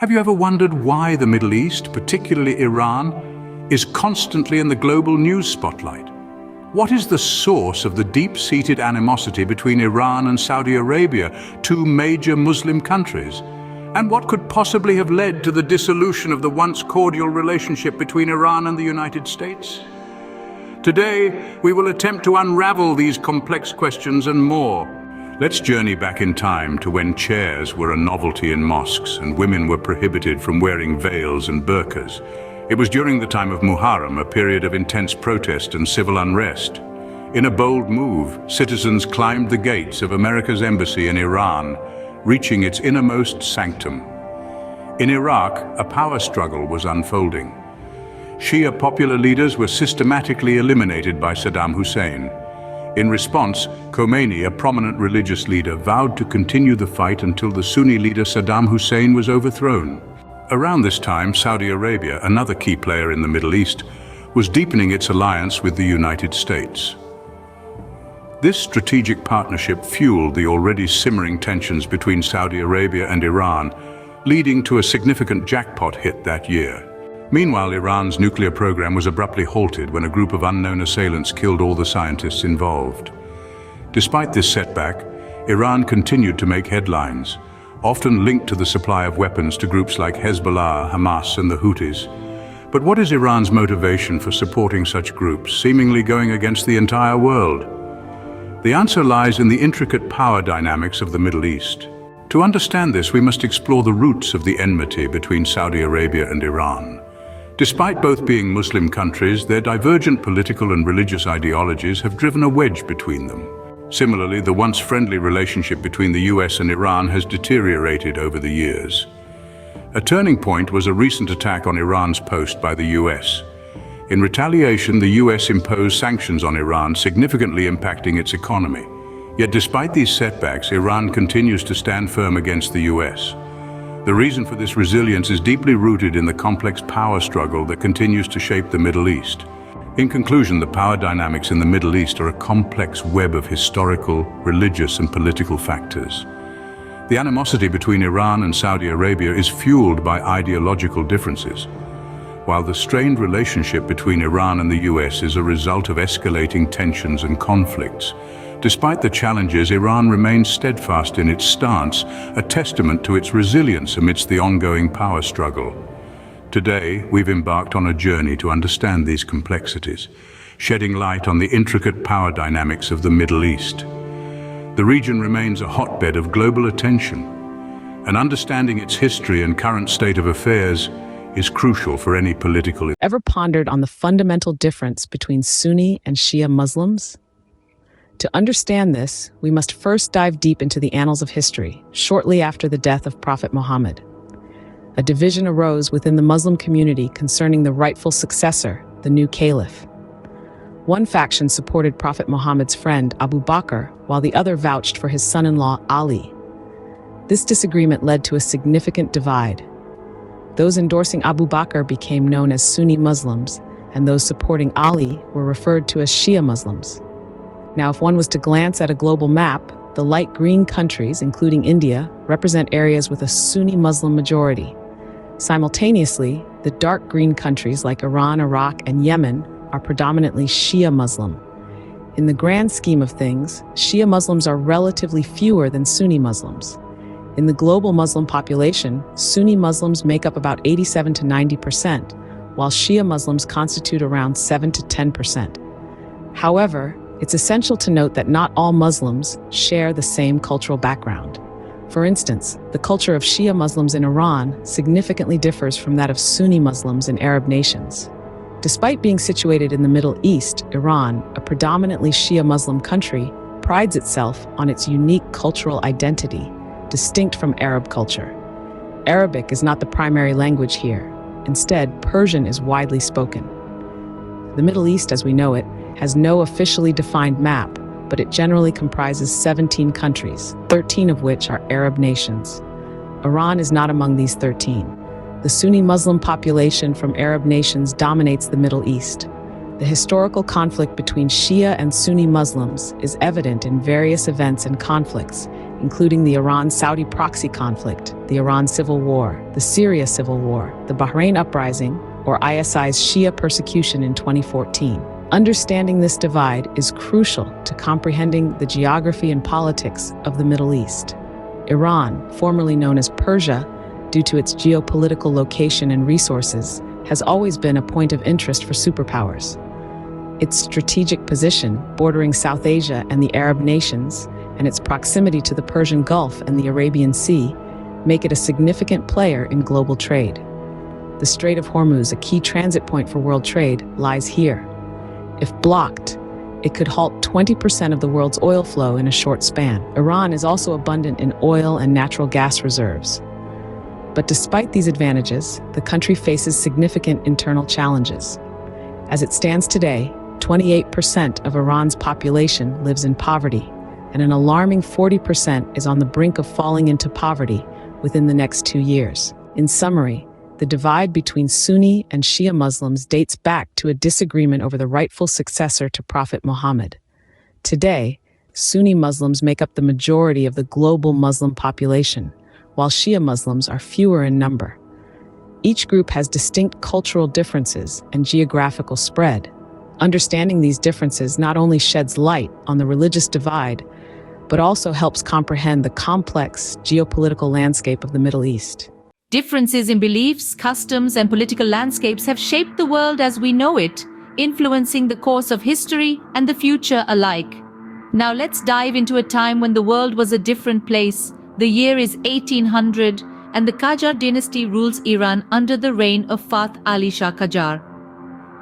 Have you ever wondered why the Middle East, particularly Iran, is constantly in the global news spotlight? What is the source of the deep-seated animosity between Iran and Saudi Arabia, two major Muslim countries? And what could possibly have led to the dissolution of the once cordial relationship between Iran and the United States? Today, we will attempt to unravel these complex questions and more. Let's journey back in time to when chairs were a novelty in mosques and women were prohibited from wearing veils and burqas. It was during the time of Muharram, a period of intense protest and civil unrest. In a bold move, citizens climbed the gates of America's embassy in Iran, reaching its innermost sanctum. In Iraq, a power struggle was unfolding. Shia popular leaders were systematically eliminated by Saddam Hussein. In response, Khomeini, a prominent religious leader, vowed to continue the fight until the Sunni leader Saddam Hussein was overthrown. Around this time, Saudi Arabia, another key player in the Middle East, was deepening its alliance with the United States. This strategic partnership fueled the already simmering tensions between Saudi Arabia and Iran, leading to a significant jackpot hit that year. Meanwhile, Iran's nuclear program was abruptly halted when a group of unknown assailants killed all the scientists involved. Despite this setback, Iran continued to make headlines, often linked to the supply of weapons to groups like Hezbollah, Hamas, and the Houthis. But what is Iran's motivation for supporting such groups, seemingly going against the entire world? The answer lies in the intricate power dynamics of the Middle East. To understand this, we must explore the roots of the enmity between Saudi Arabia and Iran. Despite both being Muslim countries, their divergent political and religious ideologies have driven a wedge between them. Similarly, the once friendly relationship between the US and Iran has deteriorated over the years. A turning point was a recent attack on Iran's post by the US. In retaliation, the US imposed sanctions on Iran, significantly impacting its economy. Yet despite these setbacks, Iran continues to stand firm against the US. The reason for this resilience is deeply rooted in the complex power struggle that continues to shape the Middle East. In conclusion, the power dynamics in the Middle East are a complex web of historical, religious, and political factors. The animosity between Iran and Saudi Arabia is fueled by ideological differences, while the strained relationship between Iran and the US is a result of escalating tensions and conflicts. Despite the challenges, Iran remains steadfast in its stance, a testament to its resilience amidst the ongoing power struggle. Today, we've embarked on a journey to understand these complexities, shedding light on the intricate power dynamics of the Middle East. The region remains a hotbed of global attention, and understanding its history and current state of affairs is crucial for any political. Ever pondered on the fundamental difference between Sunni and Shia Muslims? To understand this, we must first dive deep into the annals of history, shortly after the death of Prophet Muhammad. A division arose within the Muslim community concerning the rightful successor, the new caliph. One faction supported Prophet Muhammad's friend Abu Bakr, while the other vouched for his son-in-law Ali. This disagreement led to a significant divide. Those endorsing Abu Bakr became known as Sunni Muslims, and those supporting Ali were referred to as Shia Muslims. Now, if one was to glance at a global map, the light green countries, including India, represent areas with a Sunni Muslim majority. Simultaneously, the dark green countries like Iran, Iraq, and Yemen are predominantly Shia Muslim. In the grand scheme of things, Shia Muslims are relatively fewer than Sunni Muslims. In the global Muslim population, Sunni Muslims make up about 87 to 90%, while Shia Muslims constitute around 7 to 10%. However, it's essential to note that not all Muslims share the same cultural background. For instance, the culture of Shia Muslims in Iran significantly differs from that of Sunni Muslims in Arab nations. Despite being situated in the Middle East, Iran, a predominantly Shia Muslim country, prides itself on its unique cultural identity, distinct from Arab culture. Arabic is not the primary language here. Instead, Persian is widely spoken. The Middle East, as we know it, has no officially defined map, but it generally comprises 17 countries, 13 of which are Arab nations. Iran is not among these 13. The Sunni Muslim population from Arab nations dominates the Middle East. The historical conflict between Shia and Sunni Muslims is evident in various events and conflicts, including the Iran-Saudi proxy conflict, the Iran civil war, the Syria civil war, the Bahrain uprising, or ISI's Shia persecution in 2014. Understanding this divide is crucial to comprehending the geography and politics of the Middle East. Iran, formerly known as Persia, due to its geopolitical location and resources, has always been a point of interest for superpowers. Its strategic position, bordering South Asia and the Arab nations, and its proximity to the Persian Gulf and the Arabian Sea, make it a significant player in global trade. The Strait of Hormuz, a key transit point for world trade, lies here. If blocked, it could halt 20% of the world's oil flow in a short span. Iran is also abundant in oil and natural gas reserves. But despite these advantages, the country faces significant internal challenges. As it stands today, 28% of Iran's population lives in poverty, and an alarming 40% is on the brink of falling into poverty within the next 2 years. In summary, the divide between Sunni and Shia Muslims dates back to a disagreement over the rightful successor to Prophet Muhammad. Today, Sunni Muslims make up the majority of the global Muslim population, while Shia Muslims are fewer in number. Each group has distinct cultural differences and geographical spread. Understanding these differences not only sheds light on the religious divide, but also helps comprehend the complex geopolitical landscape of the Middle East. Differences in beliefs, customs, and political landscapes have shaped the world as we know it, influencing the course of history and the future alike. Now let's dive into a time when the world was a different place. The year is 1800, and the Qajar dynasty rules Iran under the reign of Fath Ali Shah Qajar.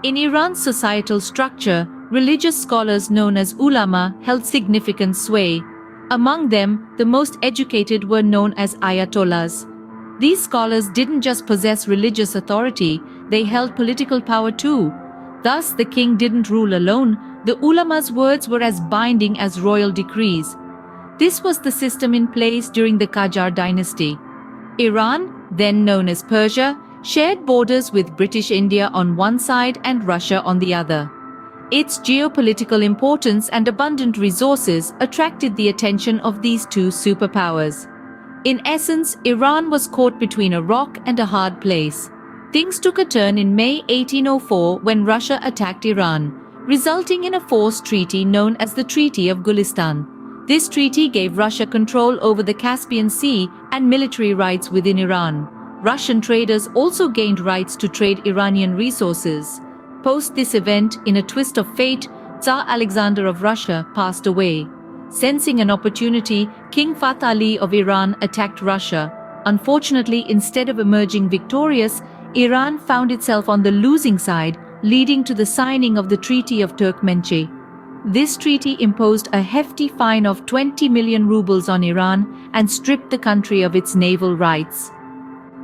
In Iran's societal structure, religious scholars known as ulama held significant sway. Among them, the most educated were known as ayatollahs. These scholars didn't just possess religious authority, they held political power too. Thus, the king didn't rule alone, the ulama's words were as binding as royal decrees. This was the system in place during the Qajar dynasty. Iran, then known as Persia, shared borders with British India on one side and Russia on the other. Its geopolitical importance and abundant resources attracted the attention of these two superpowers. In essence, Iran was caught between a rock and a hard place. Things took a turn in May 1804 when Russia attacked Iran, resulting in a forced treaty known as the Treaty of Gulistan. This treaty gave Russia control over the Caspian Sea and military rights within Iran. Russian traders also gained rights to trade Iranian resources. Post this event, in a twist of fate, Tsar Alexander of Russia passed away. Sensing an opportunity, King Fath Ali of Iran attacked Russia. Unfortunately, instead of emerging victorious, Iran found itself on the losing side, leading to the signing of the Treaty of Turkmenchi. This treaty imposed a hefty fine of 20 million rubles on Iran and stripped the country of its naval rights.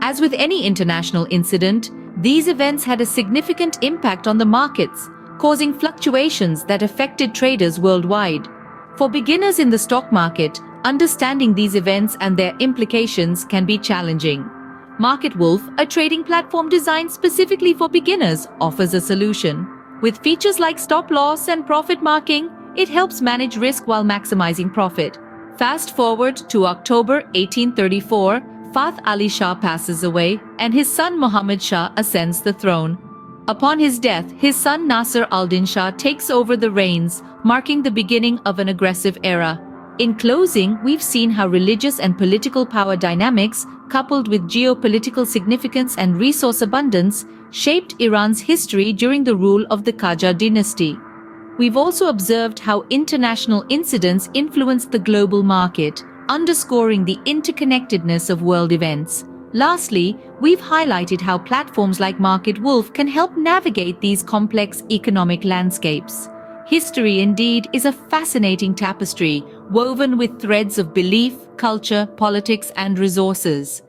As with any international incident, these events had a significant impact on the markets, causing fluctuations that affected traders worldwide. For beginners in the stock market, understanding these events and their implications can be challenging. Market Wolf, a trading platform designed specifically for beginners, offers a solution. With features like stop loss and profit marking, it helps manage risk while maximizing profit. Fast forward to October 1834, Fath Ali Shah passes away, and his son Muhammad Shah ascends the throne. Upon his death, his son Nasser al-Din Shah takes over the reins, marking the beginning of an aggressive era. In closing, we've seen how religious and political power dynamics, coupled with geopolitical significance and resource abundance, shaped Iran's history during the rule of the Qajar dynasty. We've also observed how international incidents influenced the global market, underscoring the interconnectedness of world events. Lastly, we've highlighted how platforms like Market Wolf can help navigate these complex economic landscapes. History indeed is a fascinating tapestry, woven with threads of belief, culture, politics, and resources.